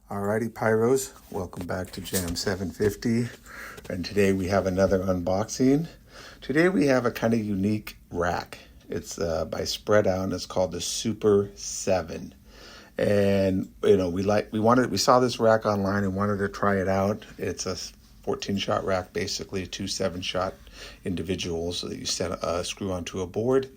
Alrighty, Pyros, welcome back to Jam 750, and today we have another unboxing. Today we have a kind of unique rack. It's by Spread Out, and it's called the Super 7. And we saw this rack online and wanted to try it out. It's a 14-shot rack, basically 2 7-shot individuals so that you set a screw onto a board.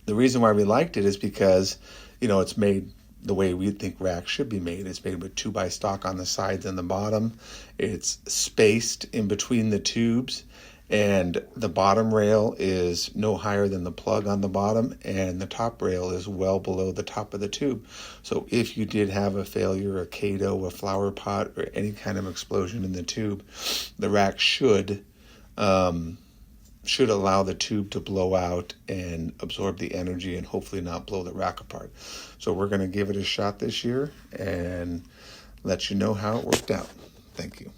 The reason why we liked it is because it's made the way we think racks should be made. It's made with 2x stock on the sides and the bottom. It's spaced in between the tubes, and the bottom rail is no higher than the plug on the bottom, and the top rail is well below the top of the tube. So if you did have a failure, a Kato, a flower pot, or any kind of explosion in the tube, the rack should allow the tube to blow out and absorb the energy and hopefully not blow the rack apart. So we're going to give it a shot this year and let you know how it worked out. Thank you.